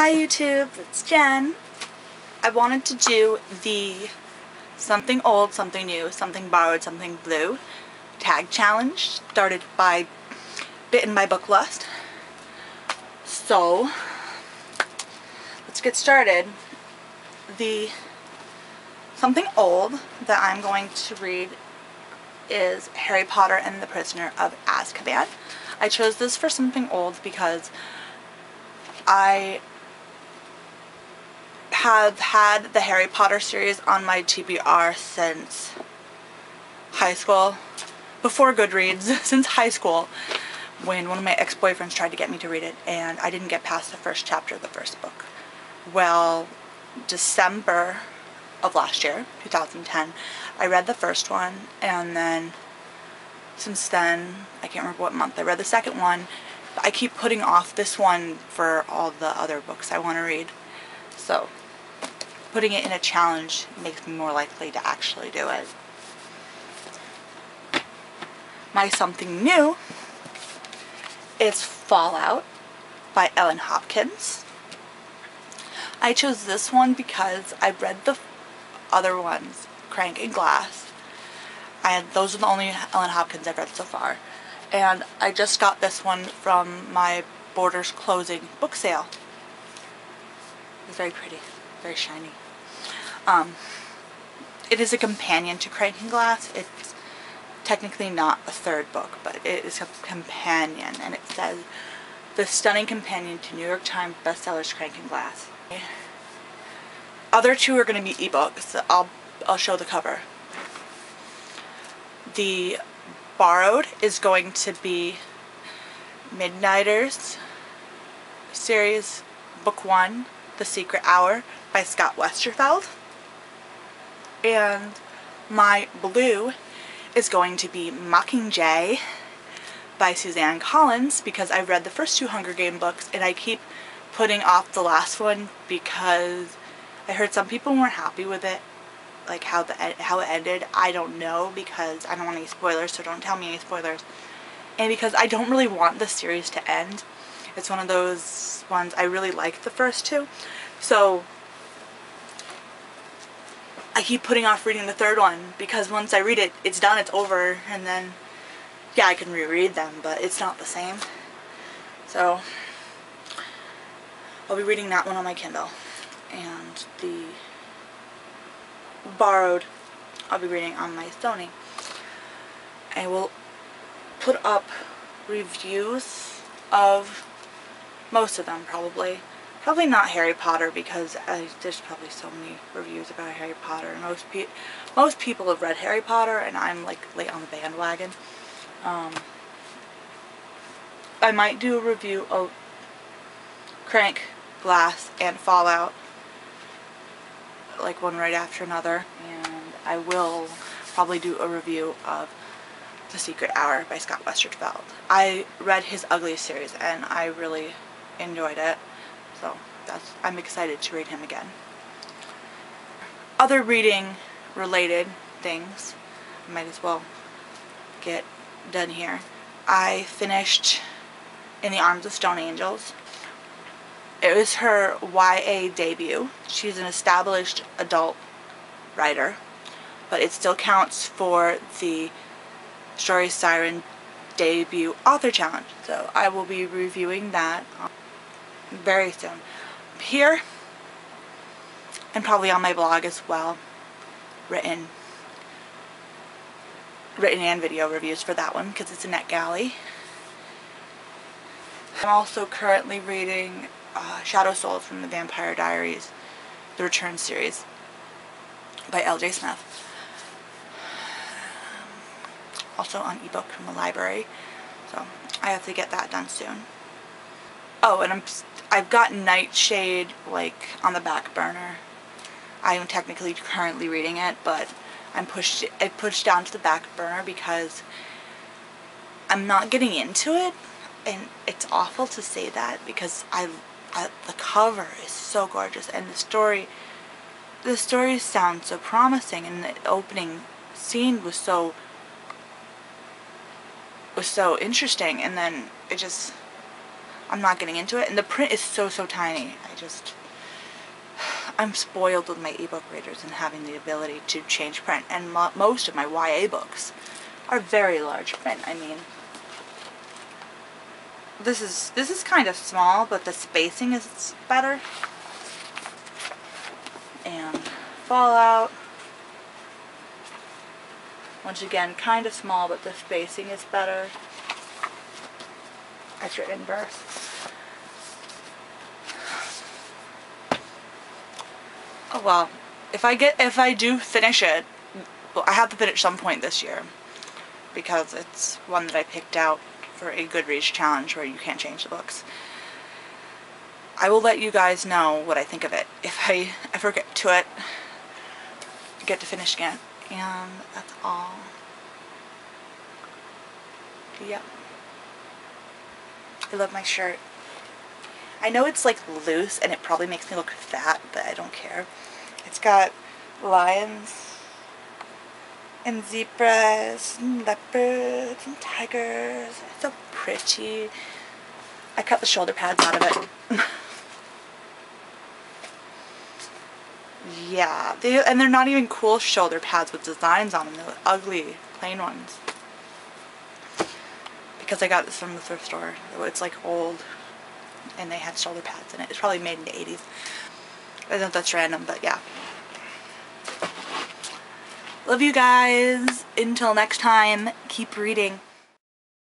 Hi YouTube, it's Jen. I wanted to do the something old, something new, something borrowed, something blue tag challenge started by BittenbyBookLust. So let's get started. The something old that I'm going to read is Harry Potter and the Prisoner of Azkaban. I chose this for something old because I have had the Harry Potter series on my TBR since high school, before Goodreads, since high school, when one of my ex-boyfriends tried to get me to read it and I didn't get past the first chapter of the first book. Well, December of last year, 2010, I read the first one, and then since then, I can't remember what month I read the second one. I keep putting off this one for all the other books I want to read. So putting it in a challenge makes me more likely to actually do it. My something new is Fallout by Ellen Hopkins. I chose this one because I read the other ones, Crank and Glass, and those are the only Ellen Hopkins I've read so far. And I just got this one from my Borders closing book sale. It's very pretty, very shiny. It is a companion to Crank and Glass. It's technically not a third book, but it is a companion, and it says, "The stunning companion to New York Times bestsellers Crank and Glass." Other two are going to be ebooks. So I'll show the cover. The borrowed is going to be Midnighters series, book 1, The Secret Hour by Scott Westerfeld. And my blue is going to be Mockingjay by Suzanne Collins, because I've read the first 2 Hunger Game books and I keep putting off the last one because I heard some people weren't happy with it, like how it ended. I don't know, because I don't want any spoilers, so don't tell me any spoilers. And because I don't really want the series to end. It's one of those ones, I really liked the first 2, so I keep putting off reading the third one, because once I read it, it's done, it's over, and then, yeah, I can reread them, but it's not the same. So I'll be reading that one on my Kindle. And the borrowed I'll be reading on my Sony. I will put up reviews of most of them, probably. Probably not Harry Potter, because there's probably so many reviews about Harry Potter. Most people have read Harry Potter, and I'm like late on the bandwagon. I might do a review of Crank, Glass, and Fallout, like one right after another, and I will probably do a review of The Secret Hour by Scott Westerfeld. I read his Ugliest series and I really enjoyed it, so I'm excited to read him again. Other reading related things, I might as well get done here. I finished In the Arms of Stone Angels. It was her YA debut. She's an established adult writer, but it still counts for the Story Siren debut author challenge. So I will be reviewing that very soon here, and probably on my blog as well. Written and video reviews for that one, because it's a NetGalley. I'm also currently reading Shadow Souls from the Vampire Diaries, the Return series by L.J. Smith. Also on ebook from the library, so I have to get that done soon. Oh, and I've got Nightshade like on the back burner. I am technically currently reading it, but I pushed down to the back burner because I'm not getting into it, and it's awful to say that because the cover is so gorgeous, and the story sounds so promising, and the opening scene was so interesting, and then I'm not getting into it. And the print is so tiny. I'm spoiled with my ebook readers and having the ability to change print. And most of my YA books are very large print. I mean, this is kind of small, but the spacing is better. And Fallout, once again, kind of small, but the spacing is better. Extra inverse. Oh well, if I do finish it, well, I have to finish some point this year because it's one that I picked out for a Goodreads challenge where you can't change the books. I will let you guys know what I think of it if I ever get to it, get to finish it, and that's all. Yep. I love my shirt. I know it's like loose and it probably makes me look fat, but I don't care. It's got lions and zebras and leopards and tigers. It's so pretty. I cut the shoulder pads out of it. Yeah, they're not even cool shoulder pads with designs on them. They're ugly, plain ones. Because I got this from the thrift store. It's like old, and they had shoulder pads in it. It's probably made in the 80s. I don't know if that's random, but yeah. Love you guys. Until next time, keep reading.